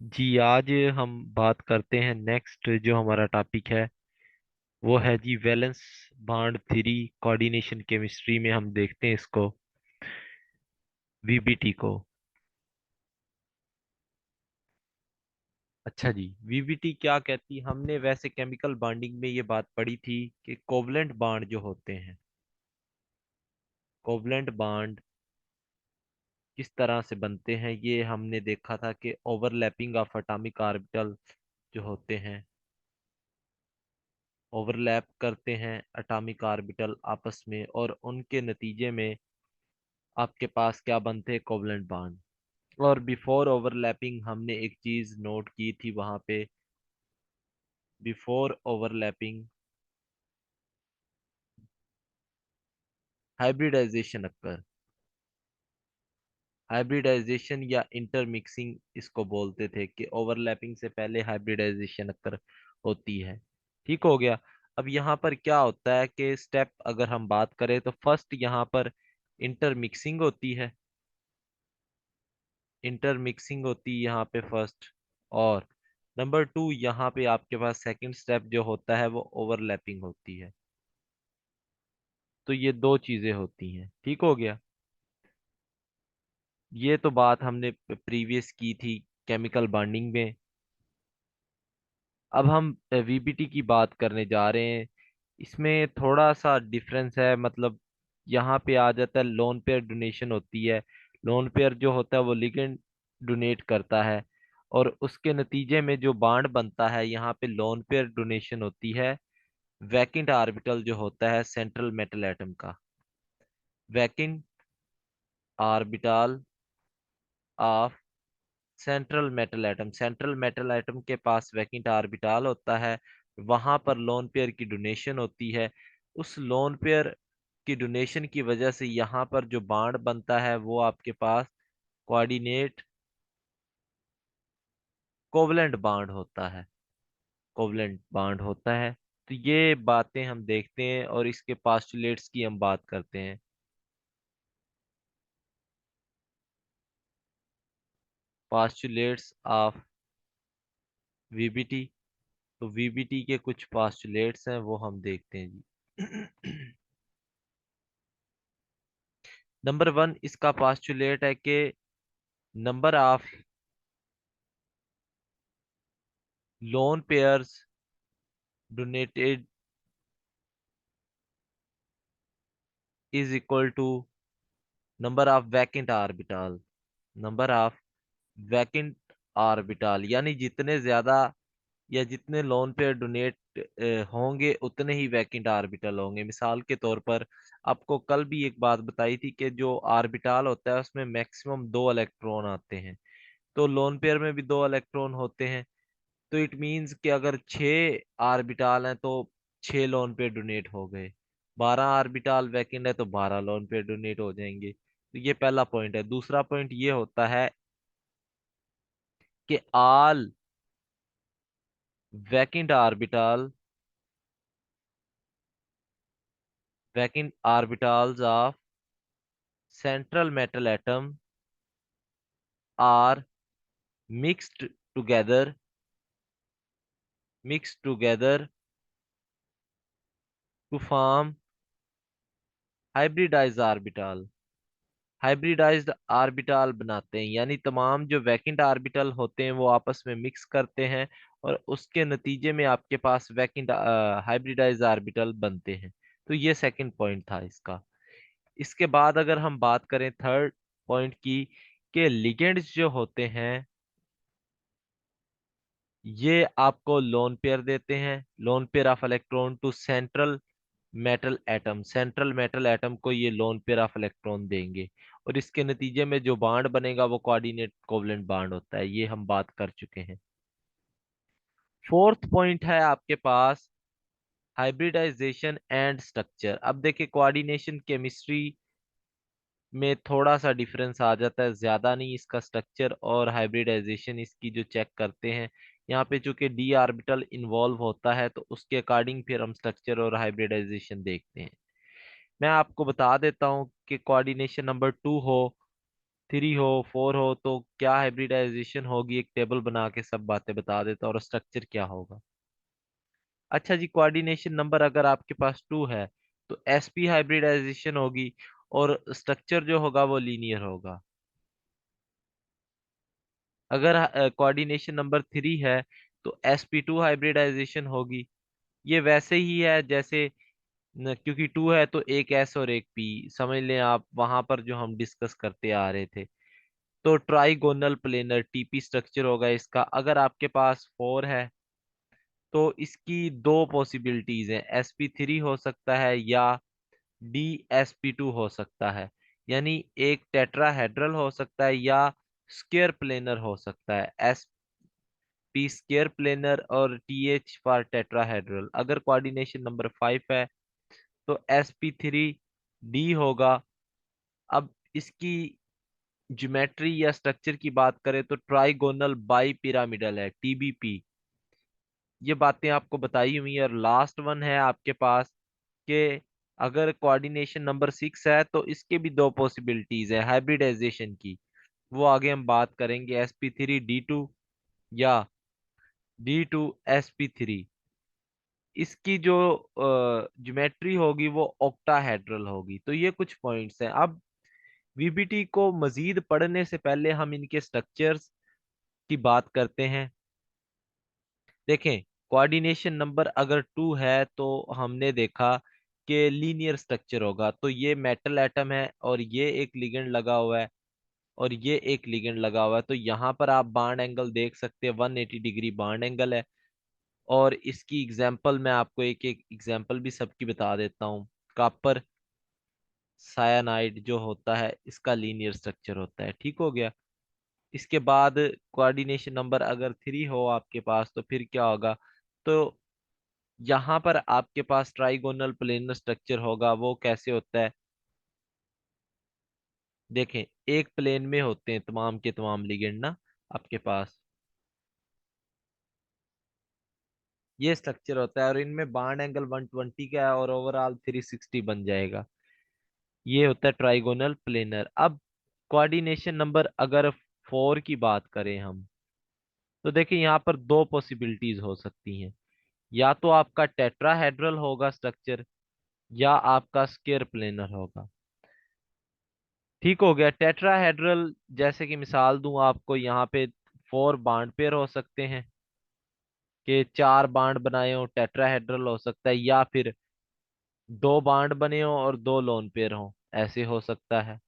जी, आज हम बात करते हैं। नेक्स्ट जो हमारा टॉपिक है वो है जी valence bond theory coordination chemistry में हम देखते हैं इसको, वीबीटी को। अच्छा जी, वीबीटी क्या कहती है? हमने वैसे केमिकल बॉन्डिंग में ये बात पढ़ी थी कि कोवलेंट बॉन्ड जो होते हैं, कोवलेंट बॉन्ड किस तरह से बनते हैं ये हमने देखा था कि ओवरलैपिंग ऑफ एटॉमिक ऑर्बिटल जो होते हैं, ओवरलैप करते हैं एटॉमिक ऑर्बिटल आपस में, और उनके नतीजे में आपके पास क्या बनते हैं? Covalent bond. और बिफोर ओवरलैपिंग हमने एक चीज नोट की थी वहां पे, before overlapping hybridization occur, hybridization या इंटरमिक्सिंग इसको बोलते थे कि ओवरलैपिंग से पहले हाइब्रिडाइजेशन अक्कर होती है। ठीक हो गया। अब यहाँ पर क्या होता है कि स्टेप अगर हम बात करें तो फर्स्ट यहाँ पर इंटरमिक्सिंग होती है, इंटरमिक्सिंग होती है यहाँ पे फर्स्ट। और नंबर टू, यहाँ पे आपके पास सेकंड स्टेप जो होता है वो ओवरलैपिंग होती है। तो ये दो चीजें होती हैं। ठीक हो गया। ये तो बात हमने प्रीवियस की थी केमिकल बॉन्डिंग में। अब हम वीबीटी की बात करने जा रहे हैं। इसमें थोड़ा सा डिफरेंस है, मतलब यहाँ पे आ जाता है लोन पेयर डोनेशन होती है। लोन पेयर जो होता है वो लिगेंड डोनेट करता है, और उसके नतीजे में जो बॉन्ड बनता है यहाँ पे लोन पेयर डोनेशन होती है वैकेंट ऑर्बिटल जो होता है सेंट्रल मेटल एटम का, vacant orbital of central metal atom. Central metal atom के पास वैकेंट ऑर्बिटल होता है, वहां पर लोन पेयर की डोनेशन होती है। उस लोन पेयर की डोनेशन की वजह से यहाँ पर जो बॉन्ड बनता है वो आपके पास कोऑर्डिनेट कोवलेंट बॉन्ड होता है, कोवलेंट बॉन्ड होता है। तो ये बातें हम देखते हैं और इसके पास्टुलेट्स की हम बात करते हैं। Postulates of VBT. तो वीबीटी के कुछ पास्टुलेट्स हैं वो हम देखते हैं जी। नंबर वन इसका पास्टुलेट है कि number of lone pairs donated is equal to number of vacant orbital, number of vacant orbital. यानी जितने ज्यादा या जितने लोन पेयर डोनेट होंगे उतने ही वैकेंट ऑर्बिटल होंगे। मिसाल के तौर पर आपको कल भी एक बात बताई थी कि जो ऑर्बिटल होता है उसमें मैक्सिमम 2 इलेक्ट्रॉन आते हैं, तो लोन पेयर में भी 2 इलेक्ट्रॉन होते हैं। तो इट मीन्स कि अगर 6 ऑर्बिटल हैं तो 6 लोन पेयर डोनेट हो गए, 12 ऑर्बिटल वैकेंट है तो 12 लोन पेयर डोनेट हो जाएंगे। तो ये पहला पॉइंट है। दूसरा पॉइंट ये होता है कि all vacant orbital, vacant orbitals of central metal atom are mixed together, mixed together to form hybridize orbital, hybridized orbital बनाते हैं। यानी तमाम जो वैकेंट ऑर्बिटल होते हैं वो आपस में मिक्स करते हैं, और उसके नतीजे में आपके पास वैकेंट हाइब्रिडाइज्ड ऑर्बिटल बनते हैं। तो ये सेकंड पॉइंट था इसका। इसके बाद अगर हम बात करें थर्ड पॉइंट की, कि लिगेंड्स जो होते हैं ये आपको लोन पेयर देते हैं, lone pair of electron to central metal atom, central metal atom को ये लोन पेयर ऑफ इलेक्ट्रॉन देंगे, और इसके नतीजे में जो बॉन्ड बनेगा वो कोऑर्डिनेट कोवलेंट बॉन्ड होता है। ये हम बात कर चुके हैं। फोर्थ पॉइंट है आपके पास हाइब्रिडाइजेशन एंड स्ट्रक्चर। अब देखिए कोऑर्डिनेशन केमिस्ट्री में थोड़ा सा डिफरेंस आ जाता है, ज्यादा नहीं। इसका स्ट्रक्चर और हाइब्रिडाइजेशन इसकी जो चेक करते हैं यहाँ पे, चूंकि डी ऑर्बिटल इन्वॉल्व होता है तो उसके अकॉर्डिंग फिर हम स्ट्रक्चर और हाइब्रिडाइजेशन देखते हैं। मैं आपको बता देता हूँ कि कोऑर्डिनेशन नंबर 2 हो थ्री हो, फोर हो, तो क्या हाइब्रिडाइजेशन होगी, एक टेबल बना के सब बातें बता देता, और स्ट्रक्चर क्या होगा। अच्छा जी, कोऑर्डिनेशन नंबर अगर आपके पास टू है तो एसपी हाइब्रिडाइजेशन होगी, और स्ट्रक्चर जो होगा वो लीनियर होगा। अगर कोऑर्डिनेशन नंबर थ्री है तो sp2 हाइब्रिडाइजेशन होगी। ये वैसे ही है जैसे क्योंकि टू है तो एक एस और एक पी, समझ लें आप, वहां पर जो हम डिस्कस करते आ रहे थे। तो ट्राइगोनल प्लेनर टीपी स्ट्रक्चर होगा इसका। अगर आपके पास फोर है तो इसकी दो पॉसिबिलिटीज हैं, sp3 हो सकता है या dsp2 हो सकता है। यानी एक टेट्राहेड्रल हो सकता है या स्क्वायर प्लेनर हो सकता है, पी स्क्वायर प्लेनर और टीएच फॉर टेट्राहेड्रल। अगर कोऑर्डिनेशन नंबर फाइव है तो sp3d होगा। अब इसकी ज्योमेट्री या स्ट्रक्चर की बात करें तो ट्राइगोनल बाई पिरामिडल है, टीबीपी। ये बातें आपको बताई हुई है। और लास्ट वन है आपके पास कि अगर कोऑर्डिनेशन नंबर सिक्स है तो इसके भी दो पॉसिबिलिटीज है हाइब्रिडाइजेशन की। वो आगे हम बात करेंगे, sp3d2 या d2sp3। इसकी जो ज्योमेट्री होगी वो ऑक्टाहेड्रल होगी। तो ये कुछ पॉइंट्स हैं। अब वीबीटी को मजीद पढ़ने से पहले हम इनके स्ट्रक्चर्स की बात करते हैं। देखें, कोऑर्डिनेशन नंबर अगर टू है तो हमने देखा कि लीनियर स्ट्रक्चर होगा। तो ये मेटल एटम है और ये एक लिगेंड लगा हुआ है और ये एक लिगेंड लगा हुआ है। तो यहाँ पर आप बॉन्ड एंगल देख सकते हैं, 180 डिग्री बॉन्ड एंगल है। और इसकी एग्जांपल मैं आपको एक एक एग्जांपल भी सबकी बता देता हूँ। कॉपर सायानाइड जो होता है इसका लीनियर स्ट्रक्चर होता है, ठीक हो गया। इसके बाद कोऑर्डिनेशन नंबर अगर थ्री हो आपके पास तो फिर क्या होगा, तो यहाँ पर आपके पास ट्राइगोनल प्लेनर स्ट्रक्चर होगा। वो कैसे होता है, देखें, एक प्लेन में होते हैं तमाम के तमाम लिगेंड ना आपके पास। ये स्ट्रक्चर होता है और इनमें बॉन्ड एंगल 120 का है और ओवरऑल 360 बन जाएगा। ये होता है ट्राइगोनल प्लेनर। अब कोऑर्डिनेशन नंबर अगर फोर की बात करें हम, तो देखिए यहाँ पर दो पॉसिबिलिटीज हो सकती हैं। या तो आपका टेट्राहेड्रल होगा स्ट्रक्चर या आपका स्क्वायर प्लेनर होगा। ठीक हो गया। टेट्राहेड्रल जैसे कि मिसाल दूं आपको, यहाँ पे फोर बॉन्ड पेयर हो सकते हैं कि चार बॉन्ड बनाए हो, टेट्राहेड्रल हो सकता है। या फिर दो बॉन्ड बने हो और दो लोन पेयर हो, ऐसे हो सकता है।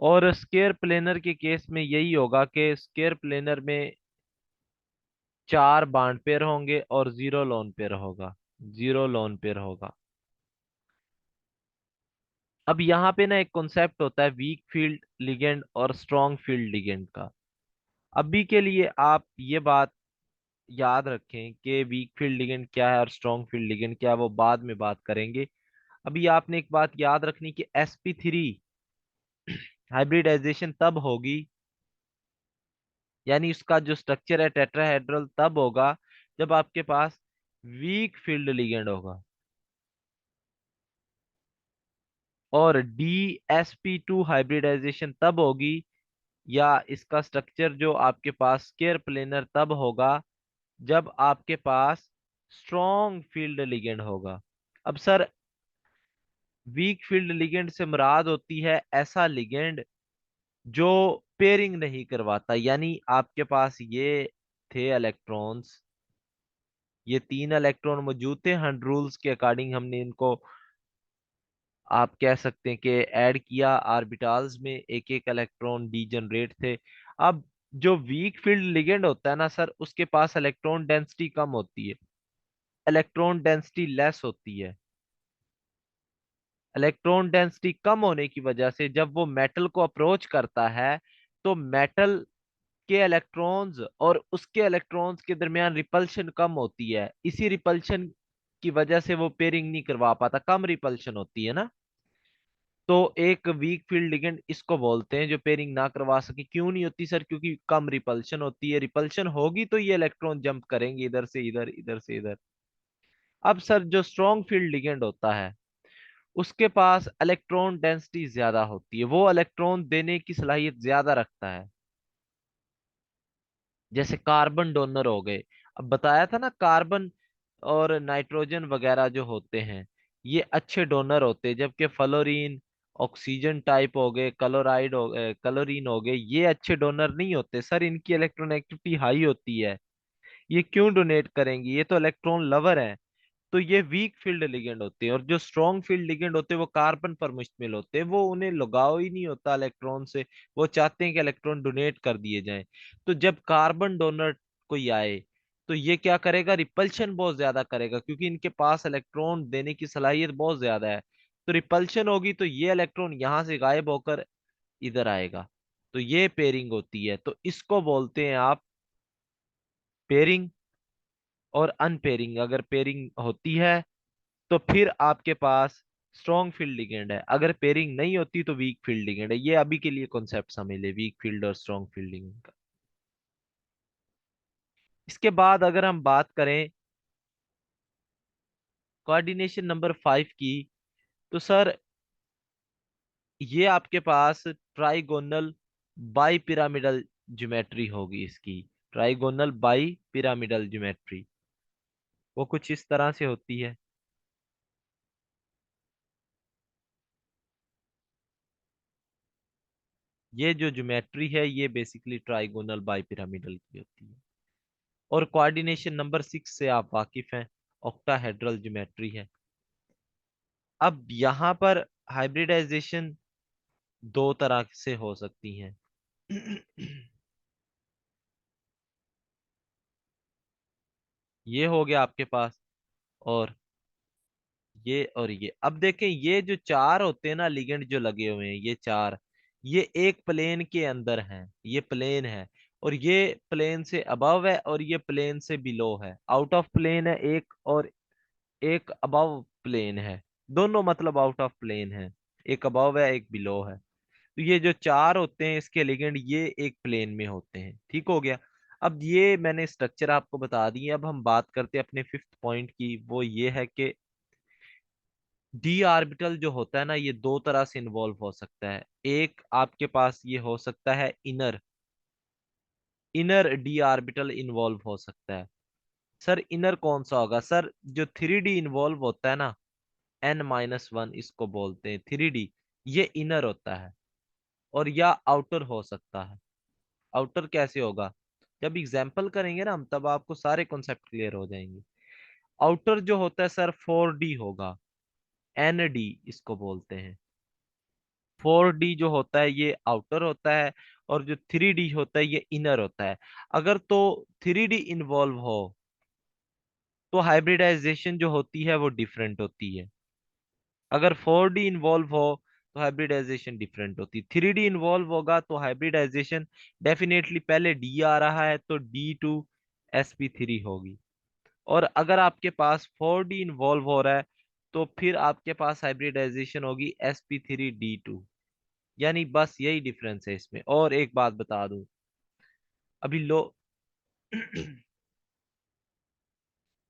और स्क्वायर प्लेनर के केस में यही होगा कि स्क्वायर प्लेनर में चार बॉन्ड पेयर होंगे और जीरो लोन पेयर होगा, जीरो लोन पेयर होगा। अब यहाँ पे ना एक कॉन्सेप्ट होता है वीक फील्ड लिगेंड और स्ट्रॉन्ग फील्ड लिगेंड का। अभी के लिए आप ये बात याद रखें कि वीक फील्ड लिगेंड क्या है और स्ट्रॉन्ग फील्ड लिगेंड क्या है, वो बाद में बात करेंगे। अभी आपने एक बात याद रखनी कि sp3 हाइब्रिडाइजेशन तब होगी, यानी उसका जो स्ट्रक्चर है टेट्राहेड्रल तब होगा जब आपके पास वीक फील्ड लिगेंड होगा। और dsp2 हाइब्रिडाइजेशन तब होगी, या इसका स्ट्रक्चर जो आपके पास स्क्वायर प्लेनर तब होगा जब आपके पास स्ट्रॉन्ग फील्ड लिगेंड होगा। अब सर, वीक फील्ड लिगेंड से मुराद होती है ऐसा लिगेंड जो पेयरिंग नहीं करवाता। यानी आपके पास ये थे इलेक्ट्रॉन्स, ये तीन इलेक्ट्रॉन मौजूद थे, हंड रूल्स के अकॉर्डिंग हमने इनको, आप कह सकते हैं कि ऐड किया ऑर्बिटल्स में, एक एक इलेक्ट्रॉन डी जनरेट थे। अब जो वीक फील्ड लिगेंड होता है ना सर, उसके पास इलेक्ट्रॉन डेंसिटी कम होती है, इलेक्ट्रॉन डेंसिटी लेस होती है। इलेक्ट्रॉन डेंसिटी कम होने की वजह से जब वो मेटल को अप्रोच करता है तो मेटल के इलेक्ट्रॉन्स और उसके इलेक्ट्रॉन्स के दरमियान रिपल्शन कम होती है। इसी रिपल्शन की वजह से वो पेयरिंग नहीं करवा पाता, कम रिपल्शन होती है ना। तो एक वीक फील्ड लिगेंड इसको बोलते हैं जो पेयरिंग ना करवा सके। क्यों नहीं होती सर? क्योंकि कम रिपल्शन होती है। रिपल्शन होगी तो ये इलेक्ट्रॉन जंप करेंगे इधर से इधर, इधर से इधर। अब सर जो स्ट्रॉन्ग फील्ड लिगेंड होता है उसके पास इलेक्ट्रॉन डेंसिटी ज्यादा होती है, वो इलेक्ट्रॉन देने की सलाहियत ज्यादा रखता है। जैसे कार्बन डोनर हो गए, अब बताया था ना, कार्बन और नाइट्रोजन वगैरह जो होते हैं ये अच्छे डोनर होते हैं, जबकि फ्लोरीन, ऑक्सीजन टाइप हो गए, क्लोराइड हो गए, क्लोरीन हो गए, ये अच्छे डोनर नहीं होते सर, इनकी इलेक्ट्रोनेगेटिविटी हाई होती है। ये क्यों डोनेट करेंगी, ये तो इलेक्ट्रॉन लवर है। तो ये वीक फील्ड लिगेंड होते हैं, और जो स्ट्रॉन्ग फील्ड लिगेंड होते हैं वो कार्बन पर मुश्तमिल होते हैं, वो उन्हें लगाव ही नहीं होता इलेक्ट्रॉन से, वो चाहते हैं कि इलेक्ट्रॉन डोनेट कर दिए जाएं। तो जब कार्बन डोनर कोई आए तो ये क्या करेगा, रिपल्शन बहुत ज्यादा करेगा, क्योंकि इनके पास इलेक्ट्रॉन देने की सलाहियत बहुत ज्यादा है। तो रिपल्शन होगी तो ये इलेक्ट्रॉन यहां से गायब होकर इधर आएगा। तो ये पेयरिंग होती है, तो इसको बोलते हैं आप पेयरिंग और अनपेयरिंग। अगर पेयरिंग होती है तो फिर आपके पास स्ट्रॉन्ग फील्ड लिगेंड है, अगर पेयरिंग नहीं होती तो वीक फील्ड लिगेंड है। ये अभी के लिए कॉन्सेप्ट समझ ले, वीक फील्ड और स्ट्रॉन्ग फील्ड लिगेंड का। इसके बाद अगर हम बात करें कोऑर्डिनेशन नंबर 5 की, तो सर ये आपके पास ट्राइगोनल बाई पिरामिडल ज्योमेट्री होगी इसकी। ट्राइगोनल बाई पिरामिडल ज्योमेट्री वो कुछ इस तरह से होती है। ये जो ज्योमेट्री है ये बेसिकली ट्राइगोनल बाई पिरामिडल की होती है। और कोऑर्डिनेशन नंबर 6 से आप वाकिफ हैं, ऑक्टाहेड्रल ज्योमेट्री है। अब यहाँ पर हाइब्रिडाइजेशन दो तरह से हो सकती है। ये हो गया आपके पास, और ये और ये। अब देखें ये जो चार होते हैं ना लिगेंड जो लगे हुए हैं, ये चार, ये एक प्लेन के अंदर हैं, ये प्लेन है, और ये प्लेन से अबव है, और ये प्लेन से बिलो है, आउट ऑफ प्लेन है एक, और एक अबव प्लेन है। दोनों मतलब आउट ऑफ प्लेन है, एक अबव है एक बिलो है। तो ये जो चार होते हैं इसके लिगेंड ये एक प्लेन में होते हैं, ठीक हो गया। अब ये मैंने स्ट्रक्चर आपको बता दी है, अब हम बात करते हैं अपने फिफ्थ पॉइंट की, वो ये है कि डी ऑर्बिटल जो होता है ना ये दो तरह से इन्वॉल्व हो सकता है। एक आपके पास ये हो सकता है inner, inner D orbital involve हो सकता है। सर इनर कौन सा होगा, सर जो थ्री डी इन्वॉल्व होता है ना, N-1 इसको बोलते हैं थ्री डी, ये इनर होता है। और या आउटर हो सकता है। आउटर कैसे होगा, जब एग्जाम्पल करेंगे ना हम तब आपको सारे कॉन्सेप्ट क्लियर हो जाएंगे। आउटर जो होता है सर 4D होगा, ND इसको बोलते हैं। 4D जो होता है ये आउटर होता है, और जो 3D होता है ये इनर होता है। अगर तो 3D इन्वॉल्व हो तो हाइब्रिडाइजेशन जो होती है वो डिफरेंट होती है। अगर 4D इन्वॉल्व हो तो हाइब्रिडाइजेशन डिफरेंट होती है। 3D इन्वॉल्व होगा तो हाइब्रिडाइजेशन डेफिनेटली पहले डी आ रहा है तो D2sp3 होगी। और अगर आपके पास 4D इन्वॉल्व हो रहा है तो फिर आपके पास हाइब्रिडाइजेशन होगी sp3d2। यानी बस यही डिफरेंस है इसमें। और एक बात बता दूं, अभी लो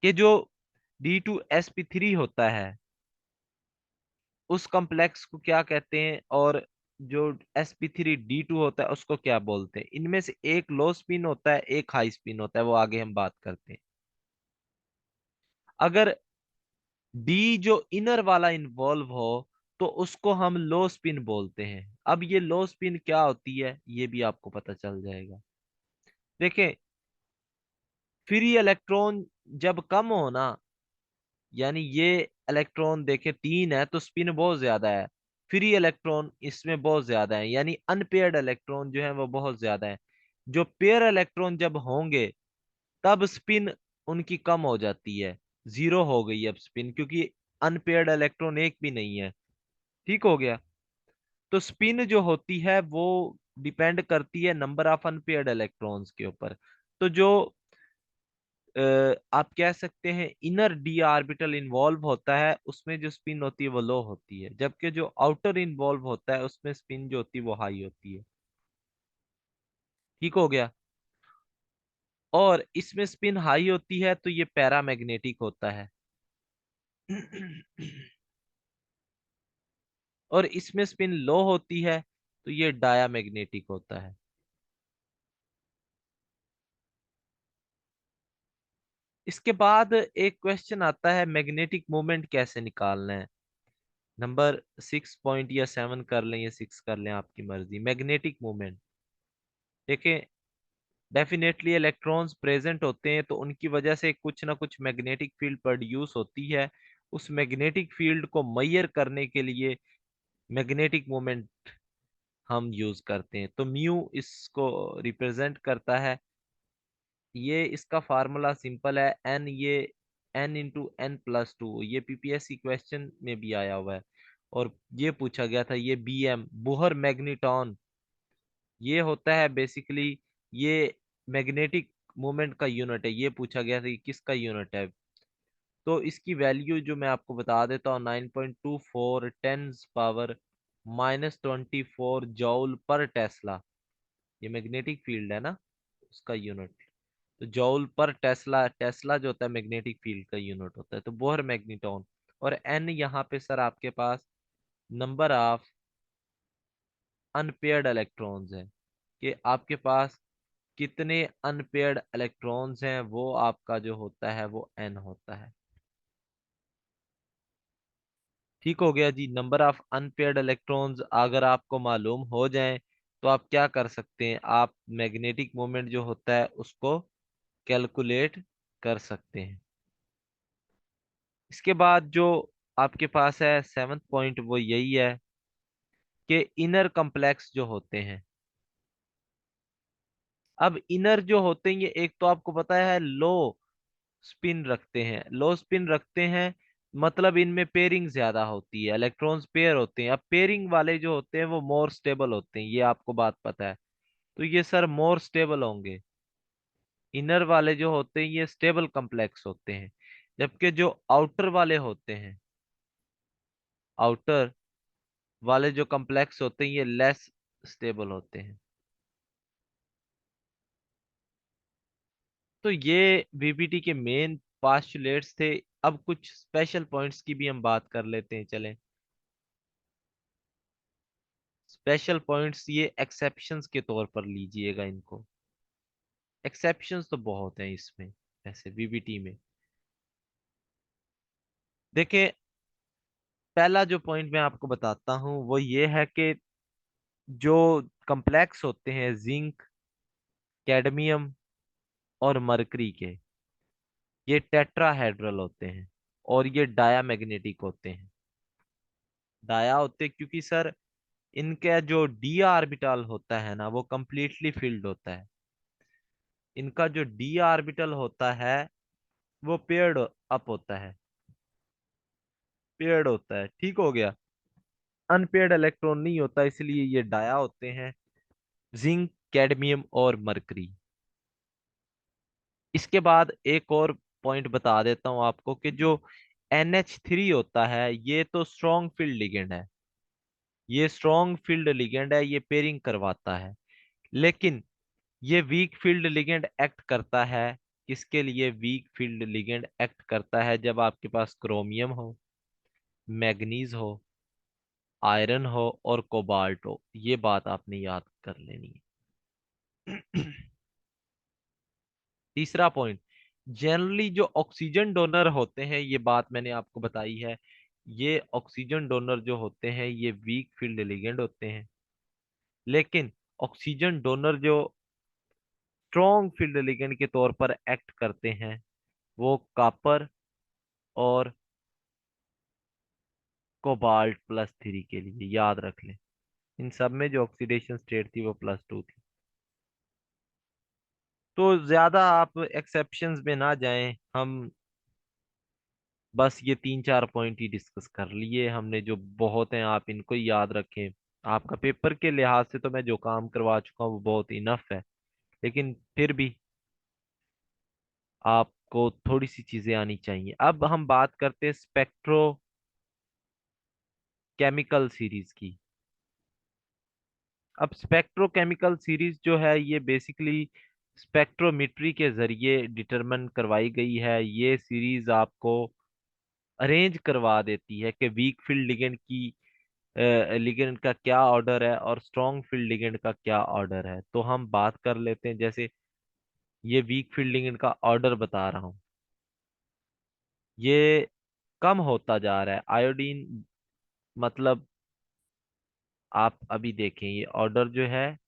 कि जो D2sp3 होता है उस कॉम्प्लेक्स को क्या कहते हैं, और जो sp3d2 होता है उसको क्या बोलते हैं। इनमें से एक लो स्पिन होता है एक हाई स्पिन होता है, वो आगे हम बात करते हैं। अगर डी जो इनर वाला इन्वॉल्व हो तो उसको हम लो स्पिन बोलते हैं। अब ये लो स्पिन क्या होती है ये भी आपको पता चल जाएगा। देखें, फ्री इलेक्ट्रॉन जब कम हो ना, यानी ये इलेक्ट्रॉन देखे तीन है तो स्पिन बहुत ज्यादा है, फ्री इलेक्ट्रॉन इसमें बहुत ज्यादा है, यानी अनपेयर्ड इलेक्ट्रॉन जो है वो बहुत ज्यादा है। जो पेयर इलेक्ट्रॉन जब होंगे तब स्पिन उनकी कम हो जाती है, जीरो हो गई अब स्पिन, क्योंकि अनपेयर्ड इलेक्ट्रॉन एक भी नहीं है, ठीक हो गया। तो स्पिन जो होती है वो डिपेंड करती है नंबर ऑफ अनपेयर्ड इलेक्ट्रॉन्स के ऊपर। तो जो आप कह सकते हैं इनर डी ऑर्बिटल इन्वॉल्व होता है उसमें जो स्पिन होती है वो लो होती है, जबकि जो आउटर इन्वॉल्व होता है उसमें स्पिन जो होती है वो हाई होती है, ठीक हो गया। और इसमें स्पिन हाई होती है तो ये पैरामैग्नेटिक होता है। और इसमें स्पिन लो होती है, तो ये डायामैग्नेटिक होता है। इसके बाद एक क्वेश्चन आता है, मैग्नेटिक मोमेंट कैसे निकालना है। नंबर 6 पॉइंट या 7 कर लें या 6 कर लें, आपकी मर्जी। मैग्नेटिक मोमेंट देखें, डेफिनेटली इलेक्ट्रॉन्स प्रेजेंट होते हैं तो उनकी वजह से कुछ ना कुछ मैग्नेटिक फील्ड प्रोड्यूस होती है। उस मैग्नेटिक फील्ड को मेजर करने के लिए मैग्नेटिक मोमेंट हम यूज करते हैं। तो म्यू इसको रिप्रेजेंट करता है। ये इसका फार्मूला सिंपल है, एन, ये n × n+2, ये पीपीएससी क्वेश्चन में भी आया हुआ है और ये पूछा गया था। ये बीएम, बोहर मैग्नेटॉन, ये होता है बेसिकली, ये मैग्नेटिक मोमेंट का यूनिट है। ये पूछा गया था कि किसका यूनिट है। तो इसकी वैल्यू जो मैं आपको बता देता हूँ, 9.24 10⁻⁻24 जॉउल पर टेस्ला। ये मैग्नेटिक फील्ड है ना, उसका यूनिट। तो जॉउल पर टेस्ला, टेस्ला जो होता है मैग्नेटिक फील्ड का यूनिट होता है। तो बोहर मैग्नेटॉन, और एन यहाँ पे सर आपके पास नंबर ऑफ अनपेयर्ड इलेक्ट्रॉन्स है, कि आपके पास कितने अनपेयर्ड इलेक्ट्रॉन्स हैं, वो आपका जो होता है वो एन होता है। ठीक हो गया जी। नंबर ऑफ अनपेयर्ड इलेक्ट्रॉन्स अगर आपको मालूम हो जाएं तो आप क्या कर सकते हैं, आप मैग्नेटिक मोमेंट जो होता है उसको कैलकुलेट कर सकते हैं। इसके बाद जो आपके पास है 7th पॉइंट, वो यही है कि इनर कॉम्प्लेक्स जो होते हैं। अब इनर जो होते हैं, ये एक तो आपको पता है लो स्पिन रखते हैं, लो स्पिन रखते हैं, मतलब इनमें पेयरिंग ज्यादा होती है, इलेक्ट्रॉन्स पेयर होते हैं। अब पेयरिंग वाले जो होते हैं वो मोर स्टेबल होते हैं, ये आपको बात पता है। तो ये सर मोर स्टेबल होंगे। इनर वाले जो होते हैं ये स्टेबल कॉम्प्लेक्स होते हैं, जबकि जो आउटर वाले होते हैं, आउटर वाले जो कॉम्प्लेक्स होते हैं ये लेस स्टेबल होते हैं। तो ये वीबीटी के मेन पास्टुलेट्स थे। अब कुछ स्पेशल पॉइंट्स की भी हम बात कर लेते हैं, चलें। स्पेशल पॉइंट्स ये एक्सेप्शंस के तौर पर लीजिएगा इनको। एक्सेप्शंस तो बहुत हैं इसमें, ऐसे वीबीटी में। देखिए, पहला जो पॉइंट मैं आपको बताता हूं वो ये है कि जो कॉम्प्लेक्स होते हैं जिंक, कैडमियम और मरकरी के, ये टेट्राहेड्रल होते हैं और ये डायामैग्नेटिक होते हैं। डाया होते हैं क्योंकि सर इनका जो डी ऑर्बिटल होता है ना वो कंप्लीटली फिल्ड होता है। इनका जो डी ऑर्बिटल होता है वो पेयर्ड अप होता है, पेयर्ड होता है। ठीक हो गया, अनपेयर्ड इलेक्ट्रॉन नहीं होता, इसलिए ये डाया होते हैं, जिंक, कैडमियम और मरकरी। इसके बाद एक और पॉइंट बता देता हूं आपको कि जो NH3 होता है ये तो स्ट्रॉन्ग फील्ड लिगेंड है, ये स्ट्रॉन्ग फील्ड लिगेंड है, ये पेयरिंग करवाता है। लेकिन ये वीक फील्ड लिगेंड एक्ट करता है, किसके लिए वीक फील्ड लिगेंड एक्ट करता है, जब आपके पास क्रोमियम हो, मैग्नीज हो, आयरन हो और कोबाल्ट हो। ये बात आपने याद कर लेनी है। तीसरा पॉइंट, जनरली जो ऑक्सीजन डोनर होते हैं, ये बात मैंने आपको बताई है, ये ऑक्सीजन डोनर जो होते हैं ये वीक फील्ड लिगेंड होते हैं। लेकिन ऑक्सीजन डोनर जो स्ट्रॉन्ग फील्ड लिगेंड के तौर पर एक्ट करते हैं वो कॉपर और कोबाल्ट +3 के लिए, याद रख लें। इन सब में जो ऑक्सीडेशन स्टेट थी वो +2 थी। तो ज्यादा आप एक्सेप्शंस में ना जाएं, हम बस ये 3 4 पॉइंट ही डिस्कस कर लिए हमने, जो बहुत हैं आप इनको ही याद रखें। आपका पेपर के लिहाज से तो मैं जो काम करवा चुका हूँ वो बहुत इनफ है, लेकिन फिर भी आपको थोड़ी सी चीजें आनी चाहिए। अब हम बात करते हैं स्पेक्ट्रो केमिकल सीरीज की। अब स्पेक्ट्रोकेमिकल सीरीज जो है ये बेसिकली स्पेक्ट्रोमेट्री के जरिए डिटरमिन करवाई गई है। ये सीरीज आपको अरेंज करवा देती है कि वीक फील्ड लिगेंड की लिगेंड का क्या ऑर्डर है और स्ट्रॉन्ग फील्ड लिगेंड का क्या ऑर्डर है, तो हम बात कर लेते हैं। जैसे ये वीक फील्ड लिगेंड का ऑर्डर बता रहा हूँ, ये कम होता जा रहा है आयोडीन, मतलब आप अभी देखें ये ऑर्डर जो है,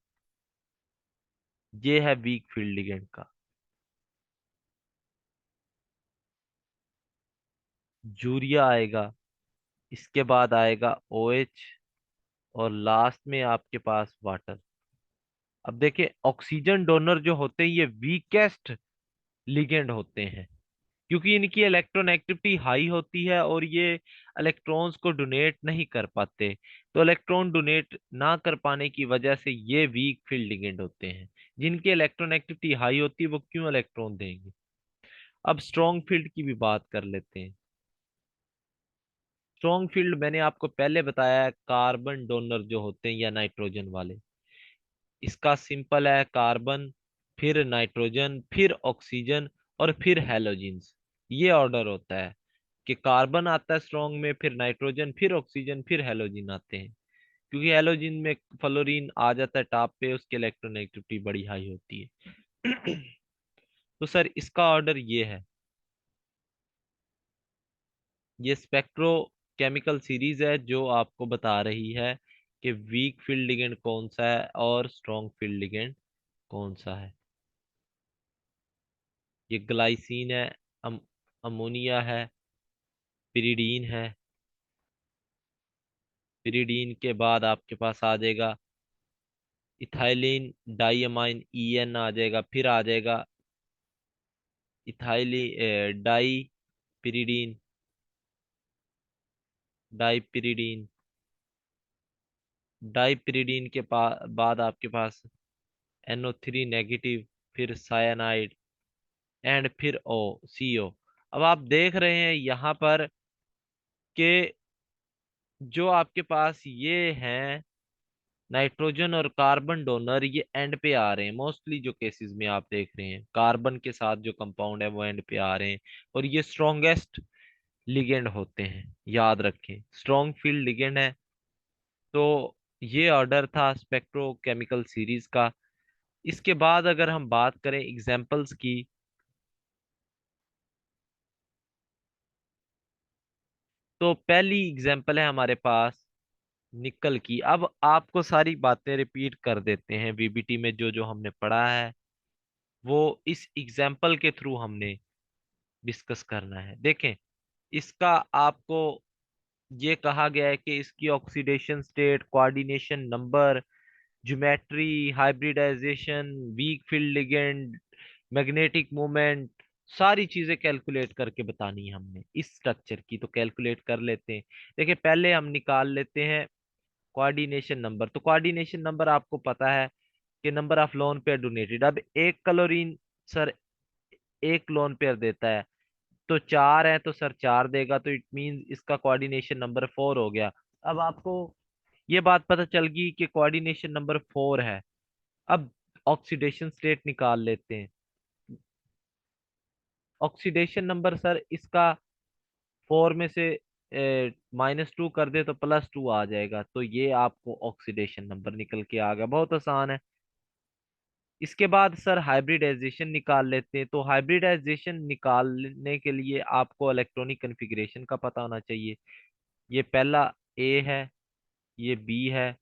ये है वीक फील्ड लिगेंड का। यूरिया आएगा, इसके बाद आएगा OH, और लास्ट में आपके पास वाटर। अब देखिए ऑक्सीजन डोनर जो होते हैं ये वीकेस्ट लिगेंड होते हैं, क्योंकि इनकी इलेक्ट्रॉन एक्टिविटी हाई होती है और ये इलेक्ट्रॉन्स को डोनेट नहीं कर पाते। तो इलेक्ट्रॉन डोनेट ना कर पाने की वजह से ये वीक फील्ड लिगेंड होते हैं। जिनकी इलेक्ट्रॉन एक्टिविटी हाई होती है वो क्यों इलेक्ट्रॉन देंगे। अब स्ट्रॉन्ग फील्ड की भी बात कर लेते हैं। स्ट्रॉन्ग फील्ड मैंने आपको पहले बताया है, कार्बन डोनर जो होते हैं या नाइट्रोजन वाले। इसका सिंपल है, कार्बन, फिर नाइट्रोजन, फिर ऑक्सीजन, और फिर हैलोजेंस। ये ऑर्डर होता है कि कार्बन आता है स्ट्रॉन्ग में, फिर नाइट्रोजन, फिर ऑक्सीजन, फिर हैलोजन आते हैं। क्योंकि हैलोजन में फ्लोरीन आ जाता है टॉप पे, उसकी इलेक्ट्रोनेगेटिविटी बड़ी हाई होती है। तो सर इसका ऑर्डर ये है। ये स्पेक्ट्रो केमिकल सीरीज है जो आपको बता रही है कि वीक फील्ड लिगेंड कौन सा है और स्ट्रॉन्ग फील्ड लिगेंड कौन सा है। ये ग्लाइसिन है, अम, अमोनिया है, पिरिडीन है। पिरिडीन के बाद आपके पास आ जाएगा इथाइलिन डाइअमाइन, EN आ जाएगा, फिर आ जाएगा इथाइली डाई पिरिडीन, डाइपिरिडीन। डाइपिरिडीन के बाद आपके पास NO3 नेगेटिव, फिर साइनाइड, एंड फिर CO। अब आप देख रहे हैं यहाँ पर कि जो आपके पास ये हैं नाइट्रोजन और कार्बन डोनर, ये एंड पे आ रहे हैं। मोस्टली जो केसेस में आप देख रहे हैं कार्बन के साथ जो कंपाउंड है वो एंड पे आ रहे हैं, और ये स्ट्रॉन्गेस्ट लिगेंड होते हैं, याद रखें स्ट्रॉन्ग फील्ड लिगेंड है। तो ये ऑर्डर था स्पेक्ट्रोकेमिकल सीरीज का। इसके बाद अगर हम बात करें एग्जाम्पल्स की, तो पहली एग्जाम्पल है हमारे पास निकल की। अब आपको सारी बातें रिपीट कर देते हैं, VBT में जो जो हमने पढ़ा है वो इस एग्जाम्पल के थ्रू हमने डिस्कस करना है। देखें इसका आपको ये कहा गया है कि इसकी oxidation state, coordination number, geometry, hybridization, weak field ligand, magnetic moment, सारी चीजें कैलकुलेट करके बतानी है हमने इस स्ट्रक्चर की। तो कैलकुलेट कर लेते हैं। देखिए पहले हम निकाल लेते हैं कोऑर्डिनेशन नंबर। तो कोऑर्डिनेशन नंबर आपको पता है कि number of lone pair donated. अब एक क्लोरीन सर एक लोन पेयर देता है, तो चार है तो सर चार देगा, तो इट मींस इसका कोऑर्डिनेशन नंबर 4 हो गया। अब आपको ये बात पता चल गई कि कोऑर्डिनेशन नंबर 4 है। अब ऑक्सीडेशन स्टेट निकाल लेते हैं। ऑक्सीडेशन नंबर सर इसका 4 में से -2 कर दे तो +2 आ जाएगा, तो ये आपको ऑक्सीडेशन नंबर निकल के आ गया। बहुत आसान है। इसके बाद सर हाइब्रिडाइजेशन निकाल लेते हैं। तो हाइब्रिडाइजेशन निकालने के लिए आपको इलेक्ट्रॉनिक कॉन्फ़िगरेशन का पता होना चाहिए। ये पहला A है, ये B है।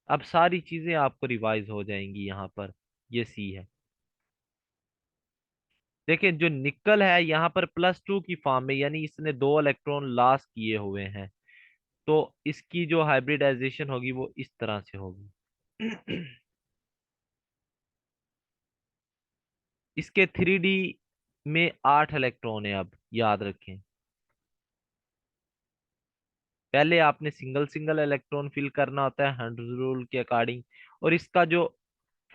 अब सारी चीजें आपको रिवाइज हो जाएंगी यहाँ पर। ये C है। देखिए जो निकल है यहाँ पर +2 की फॉर्म में, यानी इसने 2 इलेक्ट्रॉन लॉस किए हुए हैं। तो इसकी जो हाइब्रिडाइजेशन होगी वो इस तरह से होगी। इसके 3D में 8 इलेक्ट्रॉन है। अब याद रखें पहले आपने सिंगल सिंगल इलेक्ट्रॉन फिल करना होता है हंड्रेड रूल के अकॉर्डिंग। और इसका जो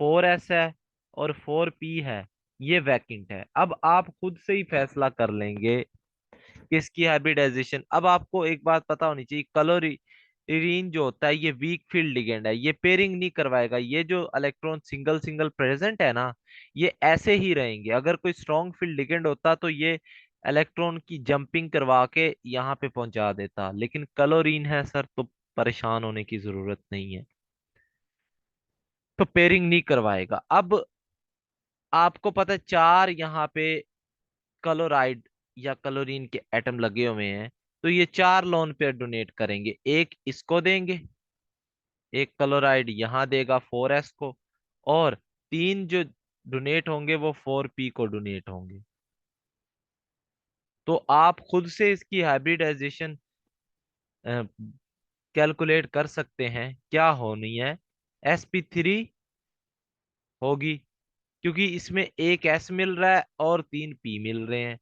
4s है और 4p है ये वैकेंट है। अब आप खुद से ही फैसला कर लेंगे कि इसकी हाइब्रिडाइजेशन। अब आपको एक बात पता होनी चाहिए, क्लोरीन जो होता है ये वीक फील्ड लिगेंड है, ये पेयरिंग नहीं करवाएगा। ये जो इलेक्ट्रॉन सिंगल सिंगल प्रेजेंट है ना, ये ऐसे ही रहेंगे। अगर कोई स्ट्रॉन्ग फील्ड लिगेंड होता तो ये इलेक्ट्रॉन की जंपिंग करवा के यहाँ पे पहुंचा देता, लेकिन क्लोरीन है सर तो परेशान होने की जरूरत नहीं है। तो पेयरिंग नहीं करवाएगा। अब आपको पता है चार यहाँ पे क्लोराइड या क्लोरीन के एटम लगे हुए हैं, तो ये चार लोन पेयर डोनेट करेंगे। एक इसको देंगे, एक क्लोराइड यहाँ देगा 4s को, और तीन जो डोनेट होंगे वो 4p को डोनेट होंगे। तो आप खुद से इसकी हाइब्रिडाइजेशन कैलकुलेट कर सकते हैं क्या होनी है। sp3 होगी, क्योंकि इसमें एक s मिल रहा है और तीन p मिल रहे हैं,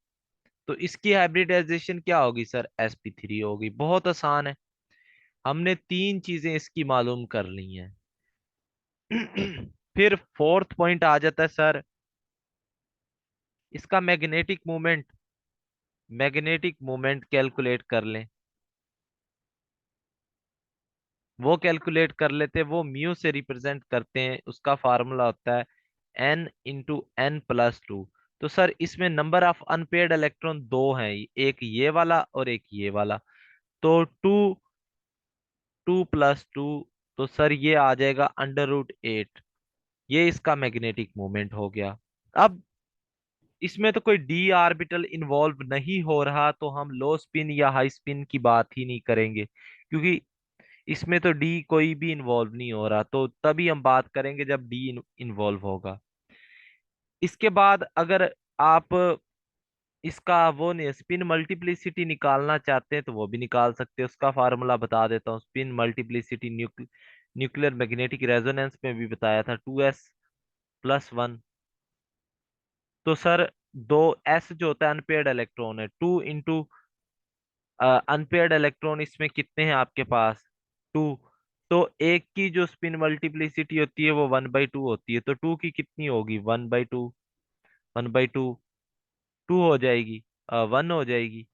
तो इसकी हाइब्रिडाइजेशन क्या होगी सर, sp3 होगी। बहुत आसान है, हमने तीन चीजें इसकी मालूम कर ली हैं। फिर फोर्थ पॉइंट आ जाता है सर, इसका मैग्नेटिक मोमेंट कैलकुलेट कर लें। वो कैलकुलेट कर लेते हैं, वो म्यू से रिप्रेजेंट करते हैं, उसका फार्मूला होता है n × n+2। तो सर इसमें नंबर ऑफ अनपेयर्ड इलेक्ट्रॉन दो हैं, एक ये वाला और एक ये वाला, तो 2 तो सर ये आ जाएगा √8। ये इसका मैग्नेटिक मोमेंट हो गया। अब इसमें तो कोई डी ऑर्बिटल इन्वॉल्व नहीं हो रहा, तो हम लो स्पिन या हाई स्पिन की बात ही नहीं करेंगे, क्योंकि इसमें तो डी कोई भी इन्वॉल्व नहीं हो रहा, तो तभी हम बात करेंगे जब डी इन्वॉल्व होगा। इसके बाद अगर आप इसका वो नहीं स्पिन मल्टीप्लिसिटी निकालना चाहते हैं तो वो भी निकाल सकते हैं। उसका फार्मूला बता देता हूँ। Spin multiplicity nuclear magnetic resonance में भी बताया था, 2s+1। तो सर दो एस जो होता है अनपेयर्ड इलेक्ट्रॉन है, 2 × अनपेयर्ड इलेक्ट्रॉन इसमें कितने हैं आपके पास, 2। तो एक की जो स्पिन मल्टीप्लिसिटी होती है वो 1/2 होती है, तो टू की कितनी होगी, 1/2। 1/2 टू हो जाएगी, 1 हो जाएगी।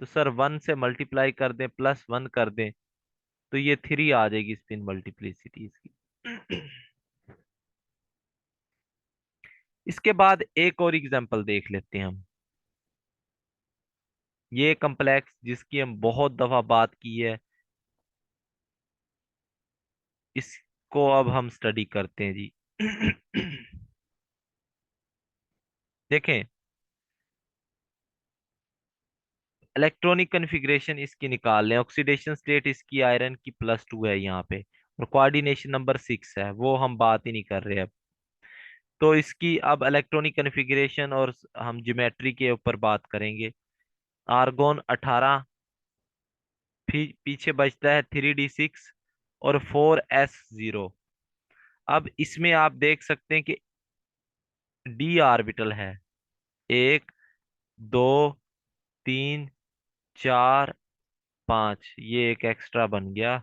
तो सर 1 से मल्टीप्लाई कर दें, +1 कर दें, तो ये 3 आ जाएगी स्पिन मल्टीप्लिसिटी इसकी। इसके बाद एक और एग्जांपल देख लेते हैं हम। ये कम्प्लेक्स जिसकी हम बहुत दफा बात की है, इसको अब हम स्टडी करते हैं जी। देखें, इलेक्ट्रॉनिक कन्फिग्रेशन इसकी निकाल लें। ऑक्सीडेशन स्टेट इसकी आयरन की +2 है यहाँ पे, और कोऑर्डिनेशन नंबर 6 है, वो हम बात ही नहीं कर रहे अब। तो इसकी अब इलेक्ट्रॉनिक कन्फिग्रेशन और हम ज्योमेट्री के ऊपर बात करेंगे। आर्गोन 18, पीछे बचता है 3d6 और 4s0। अब इसमें आप देख सकते हैं कि डी ऑर्बिटल है, 1 2 3 4 5, ये एक एक्स्ट्रा बन गया,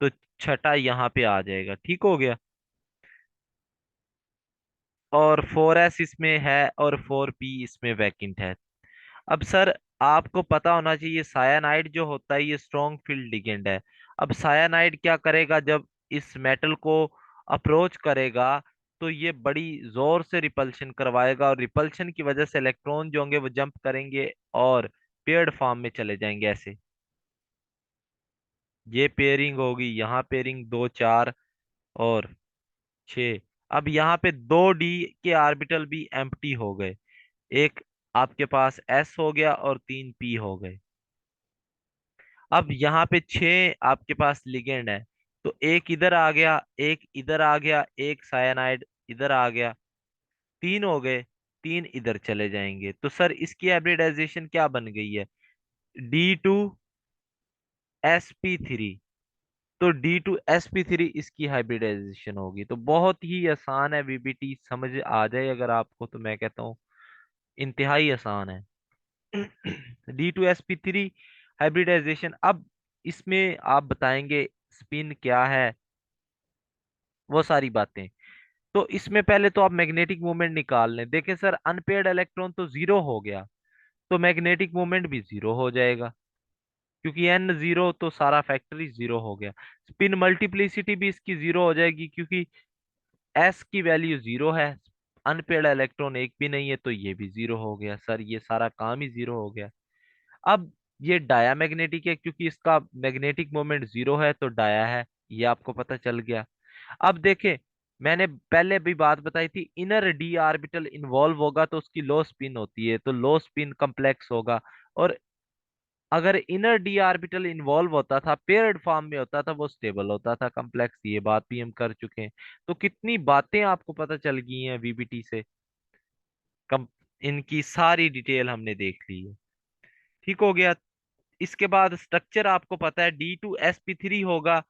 तो छठा यहाँ पे आ जाएगा, ठीक हो गया। और 4s इसमें है और 4p इसमें वैकेंट है। अब सर आपको पता होना चाहिए सायानाइड जो होता है ये स्ट्रॉन्ग फील्ड लिगेंड है। अब सायानाइड क्या करेगा, जब इस मेटल को अप्रोच करेगा तो ये बड़ी जोर से रिपल्शन करवाएगा, और रिपल्शन की वजह से इलेक्ट्रॉन जो होंगे वो जंप करेंगे और पेयर्ड फॉर्म में चले जाएंगे ऐसे। ये पेयरिंग होगी, यहाँ पेयरिंग 2 4 और 6। अब यहाँ पे 2d के ऑर्बिटल भी एम्प्टी हो गए, एक आपके पास s हो गया और 3p हो गए। अब यहाँ पे 6 आपके पास लिगेंड है, तो एक इधर आ गया, एक इधर आ गया, एक सायानाइड इधर आ गया, 3 हो गए, 3 इधर चले जाएंगे। तो सर इसकी हाइब्रिडाइजेशन क्या बन गई है, D2sp3। तो D2sp3 इसकी हाइब्रिडाइजेशन होगी। तो बहुत ही आसान है, वीबीटी समझ आ जाए अगर आपको, तो मैं कहता हूँ इंतहाई आसान है। D2sp3 hybridisation. अब इसमें आप बताएंगे स्पिन क्या है, वो सारी बातें। तो इसमें पहले तो आप मैग्नेटिक मोमेंट निकाल लें। देखें सर अनपेयर्ड इलेक्ट्रॉन तो जीरो हो गया, तो मैग्नेटिक मोमेंट भी जीरो हो जाएगा, क्योंकि n0 तो सारा फैक्टर जीरो हो गया। स्पिन मल्टीप्लिसिटी भी इसकी जीरो हो जाएगी, क्योंकि s की वैल्यू जीरो है, अनपेयर्ड इलेक्ट्रॉन एक भी नहीं है, तो ये भी जीरो हो गया। सर ये सारा काम ही जीरो हो गया। अब ये डाया मैग्नेटिक है क्योंकि इसका मैग्नेटिक मोमेंट जीरो है, तो डाया है। ये आपको पता चल गया। अब देखें, मैंने पहले भी बात बताई थी, इनर डी ऑर्बिटल इन्वॉल्व होगा तो उसकी लो स्पिन होती है, तो लो स्पिन कम्प्लेक्स होगा। और अगर इनर डी ऑर्बिटल इन्वॉल्व होता था, पेयर्ड फॉर्म में होता था, वो स्टेबल होता था कम्प्लेक्स। ये बात भी हम कर चुके हैं। तो कितनी बातें आपको पता चल गई हैं वीबीटी से। कम इनकी सारी डिटेल हमने देख ली है। ठीक हो गया। इसके बाद स्ट्रक्चर आपको पता है, D2sp3 होगा।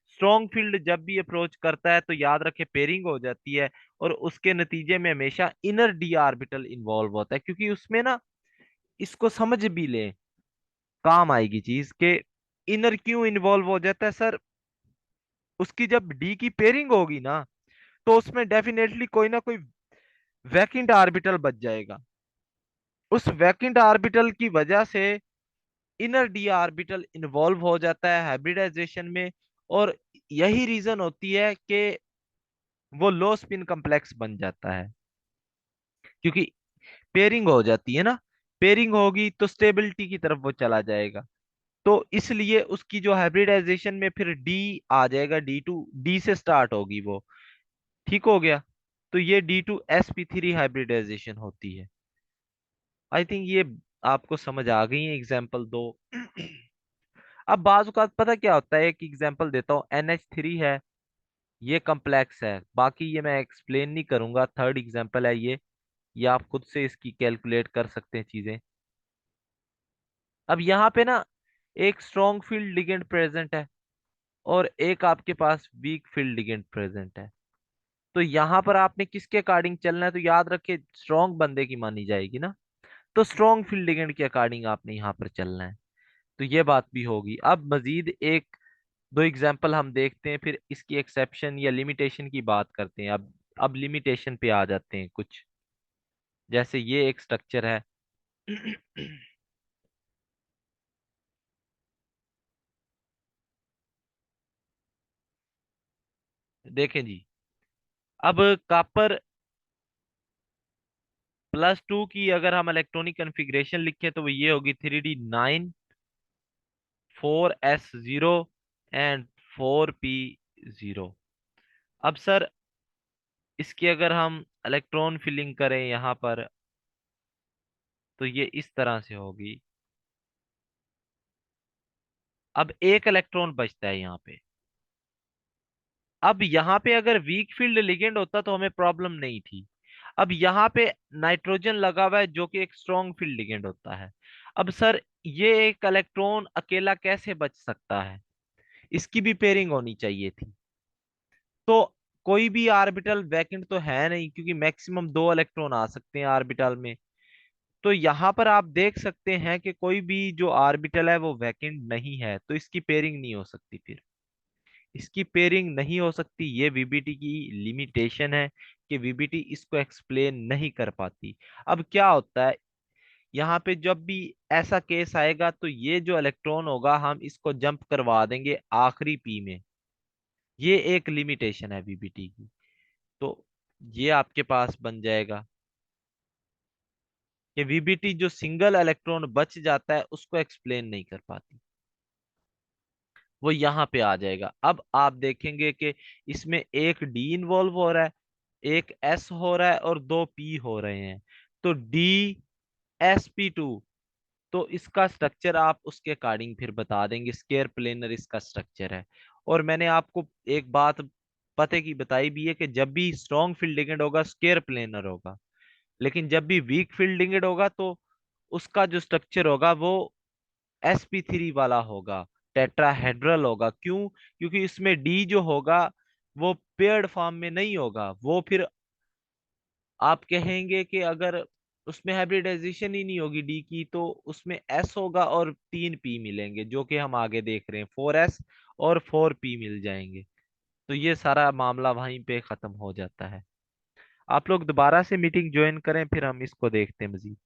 स्ट्रॉन्ग फील्ड जब भी अप्रोच करता है तो याद रखे पेयरिंग हो जाती है, और उसके नतीजे में हमेशा इनर डी ऑर्बिटल इन्वॉल्व होता है, क्योंकि उसमें ना, इसको समझ भी ले, काम आएगी चीज के। इनर क्यों इन्वॉल्व हो जाता है सर? उसकी जब डी की पेयरिंग होगी ना, तो उसमें डेफिनेटली कोई ना कोई वैकेंट ऑर्बिटल बच जाएगा। उस वैकेंट ऑर्बिटल की वजह से इनर डी ऑर्बिटल इन्वॉल्व हो जाता है हाइब्रिडाइजेशन में। और यही रीजन होती है कि वो लो स्पिन कम्प्लेक्स बन जाता है, क्योंकि पेयरिंग हो जाती है ना। पेयरिंग होगी तो स्टेबिलिटी की तरफ वो चला जाएगा। तो इसलिए उसकी जो हाइब्रिडाइजेशन में फिर डी आ जाएगा, डी से स्टार्ट होगी वो। ठीक हो गया। तो ये D2sp3 हाइब्रिडाइजेशन होती है। आई थिंक ये आपको समझ आ गई है एग्जाम्पल दो। अब बाज़ औक़ात पता क्या होता है, एक एग्जांपल देता हूँ। NH3 है, ये कम्प्लेक्स है, बाकी ये मैं एक्सप्लेन नहीं करूंगा। थर्ड एग्जांपल है ये आप खुद से इसकी कैलकुलेट कर सकते हैं चीजें। अब यहाँ पे ना, एक स्ट्रॉन्ग फील्ड लिगेंड प्रेजेंट है, और एक आपके पास वीक फील्ड लिगेंड प्रेजेंट है। तो यहाँ पर आपने किसके अकॉर्डिंग चलना है? तो याद रखे, स्ट्रॉन्ग बंदे की मानी जाएगी ना। तो स्ट्रॉन्ग फील्ड लिगेंड के अकॉर्डिंग आपने यहाँ पर चलना है। तो ये बात भी होगी। अब मजीद एक दो एग्जाम्पल हम देखते हैं, फिर इसकी एक्सेप्शन या लिमिटेशन की बात करते हैं। अब लिमिटेशन पे आ जाते हैं कुछ। जैसे ये एक स्ट्रक्चर है। देखें जी, अब कॉपर +2 की अगर हम इलेक्ट्रॉनिक कन्फिग्रेशन लिखें तो वो ये होगी 3D9 4S0 एंड 4P0। अब सर, इसकी अगर हम इलेक्ट्रॉन फिलिंग करें यहाँ पर, तो ये इस तरह से होगी। अब एक इलेक्ट्रॉन बचता है यहाँ पे। अब यहाँ पे अगर वीक फील्ड लिगेंड होता तो हमें प्रॉब्लम नहीं थी। अब यहाँ पे नाइट्रोजन लगा हुआ है जो कि एक स्ट्रॉन्ग फील्ड लिगेंड होता है। अब सर, ये एक इलेक्ट्रॉन अकेला कैसे बच सकता है? इसकी भी पेयरिंग होनी चाहिए थी। तो कोई भी ऑर्बिटल वैकेंट तो है नहीं, क्योंकि मैक्सिमम 2 इलेक्ट्रॉन आ सकते हैं ऑर्बिटल में। तो यहाँ पर आप देख सकते हैं कि कोई भी जो ऑर्बिटल है वो वैकेंट नहीं है, तो इसकी पेयरिंग नहीं हो सकती। फिर इसकी पेयरिंग नहीं हो सकती, ये वीबीटी की लिमिटेशन है कि वीबीटी इसको एक्सप्लेन नहीं कर पाती। अब क्या होता है, यहाँ पे जब भी ऐसा केस आएगा तो ये जो इलेक्ट्रॉन होगा हम इसको जंप करवा देंगे आखिरी पी में। ये एक लिमिटेशन है वीबीटी की। तो ये आपके पास बन जाएगा कि वीबीटी जो सिंगल इलेक्ट्रॉन बच जाता है उसको एक्सप्लेन नहीं कर पाती। वो यहाँ पे आ जाएगा। अब आप देखेंगे कि इसमें एक डी इन्वॉल्व हो रहा है, एक एस हो रहा है, और 2 पी हो रहे हैं। तो D sp2, तो इसका स्ट्रक्चर आप उसके अकॉर्डिंग फिर बता देंगे। स्केयर प्लेनर इसका स्ट्रक्चर है। और मैंने आपको एक बात पते की बताई भी है कि जब भी स्ट्रॉन्ग फील्ड लिगेंड होगा स्केयर प्लेनर होगा, लेकिन जब भी वीक फील्ड लिगेंड होगा तो उसका जो स्ट्रक्चर होगा वो sp3 वाला होगा, टेट्राहेड्रल होगा। क्यों? क्योंकि इसमें डी जो होगा वो पेयर्ड फॉर्म में नहीं होगा। वो फिर आप कहेंगे कि अगर उसमें हाइब्रिडाइजेशन ही नहीं होगी डी की, तो उसमें एस होगा और 3 पी मिलेंगे, जो कि हम आगे देख रहे हैं 4S और 4P मिल जाएंगे। तो ये सारा मामला वहीं पे खत्म हो जाता है। आप लोग दोबारा से मीटिंग ज्वाइन करें, फिर हम इसको देखते हैं मजीद।